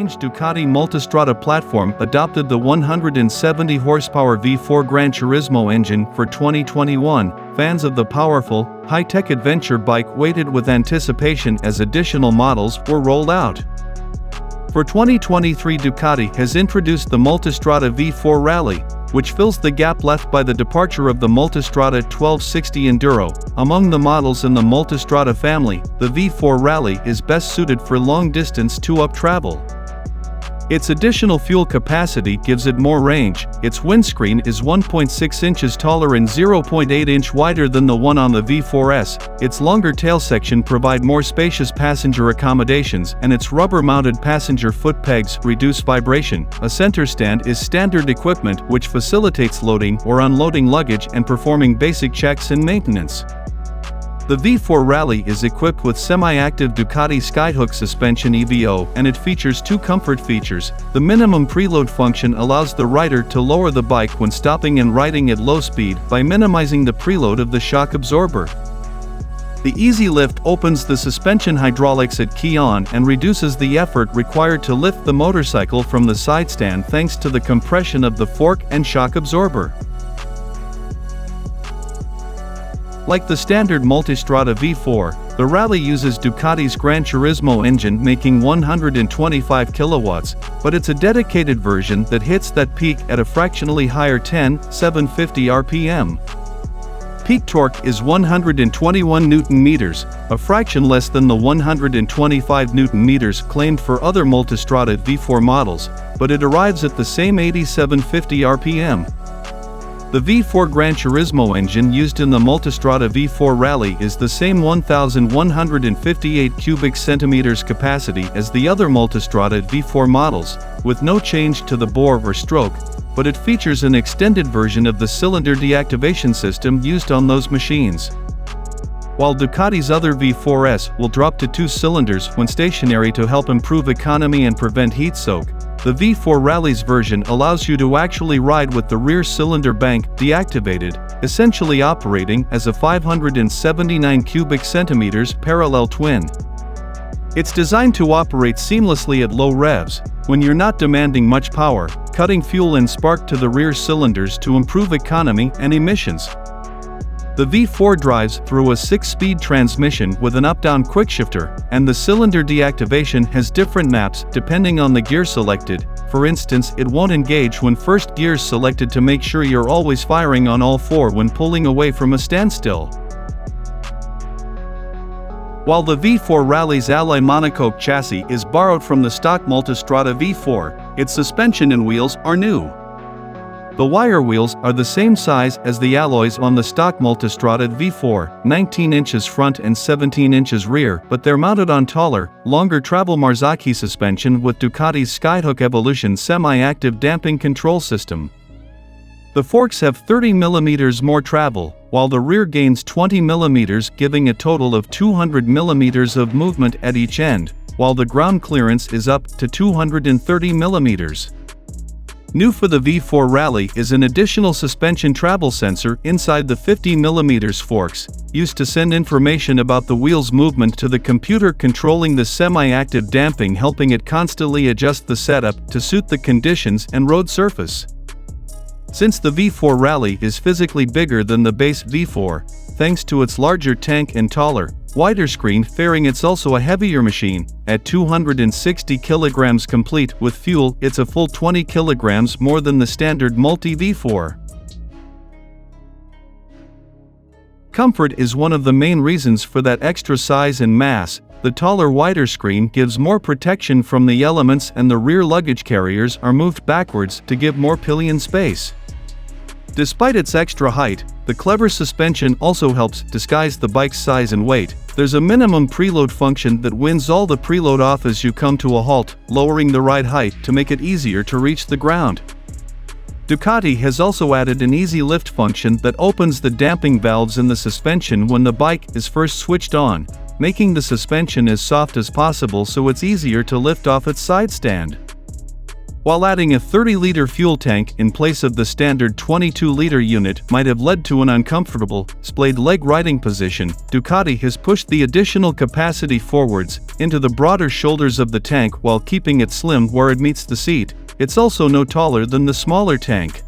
changed Ducati Multistrada platform adopted the 170 horsepower V4 Gran Turismo engine for 2021. Fans of the powerful, high-tech adventure bike waited with anticipation as additional models were rolled out. For 2023, Ducati has introduced the Multistrada V4 Rally, which fills the gap left by the departure of the Multistrada 1260 Enduro. Among the models in the Multistrada family, the V4 Rally is best suited for long-distance two-up travel. Its additional fuel capacity gives it more range. Its windscreen is 1.6 inches taller and 0.8 inch wider than the one on the V4S. Its longer tail section provide more spacious passenger accommodations, and its rubber-mounted passenger foot pegs reduce vibration. A center stand is standard equipment which facilitates loading or unloading luggage and performing basic checks and maintenance. The V4 Rally is equipped with semi-active Ducati Skyhook suspension EVO, and it features two comfort features. The minimum preload function allows the rider to lower the bike when stopping and riding at low speed by minimizing the preload of the shock absorber. The Easy Lift opens the suspension hydraulics at key on and reduces the effort required to lift the motorcycle from the side stand thanks to the compression of the fork and shock absorber. Like the standard Multistrada V4, the Rally uses Ducati's Gran Turismo engine making 125 kilowatts, but it's a dedicated version that hits that peak at a fractionally higher 10,750 RPM. Peak torque is 121 Nm, a fraction less than the 125 Nm claimed for other Multistrada V4 models, but it arrives at the same 8750 RPM. The V4 Gran Turismo engine used in the Multistrada V4 Rally is the same 1,158 cubic centimeters capacity as the other Multistrada V4 models, with no change to the bore or stroke, but it features an extended version of the cylinder deactivation system used on those machines. While Ducati's other V4S will drop to 2 cylinders when stationary to help improve economy and prevent heat soak, the V4 Rally's version allows you to actually ride with the rear cylinder bank deactivated, essentially operating as a 579 cubic centimeters parallel twin. It's designed to operate seamlessly at low revs, when you're not demanding much power, cutting fuel and spark to the rear cylinders to improve economy and emissions. The V4 drives through a 6-speed transmission with an up-down quickshifter, and the cylinder deactivation has different maps depending on the gear selected. For instance, it won't engage when first gear's selected to make sure you're always firing on all 4 when pulling away from a standstill. While the V4 Rally's alloy monocoque chassis is borrowed from the stock Multistrada V4, its suspension and wheels are new. The wire wheels are the same size as the alloys on the stock Multistrada V4, 19 inches front and 17 inches rear, but they're mounted on taller, longer travel Marzocchi suspension with Ducati's Skyhook Evolution semi-active damping control system. The forks have 30 mm more travel, while the rear gains 20 mm, giving a total of 200 mm of movement at each end, while the ground clearance is up to 230 mm. New for the V4 Rally is an additional suspension travel sensor inside the 50 mm forks, used to send information about the wheel's movement to the computer controlling the semi-active damping, helping it constantly adjust the setup to suit the conditions and road surface. Since the V4 Rally is physically bigger than the base V4, thanks to its larger tank and taller, wider screen fairing, it's also a heavier machine. At 260 kilograms complete with fuel, it's a full 20 kilograms more than the standard Multi V4. Comfort is one of the main reasons for that extra size and mass. The taller, wider screen gives more protection from the elements, and the rear luggage carriers are moved backwards to give more pillion space. Despite its extra height, the clever suspension also helps disguise the bike's size and weight. There's a minimum preload function that wins all the preload off as you come to a halt, lowering the ride height to make it easier to reach the ground. Ducati has also added an easy lift function that opens the damping valves in the suspension when the bike is first switched on, making the suspension as soft as possible so it's easier to lift off its side stand. While adding a 30-liter fuel tank in place of the standard 22-liter unit might have led to an uncomfortable, splayed leg riding position, Ducati has pushed the additional capacity forwards into the broader shoulders of the tank while keeping it slim where it meets the seat. It's also no taller than the smaller tank.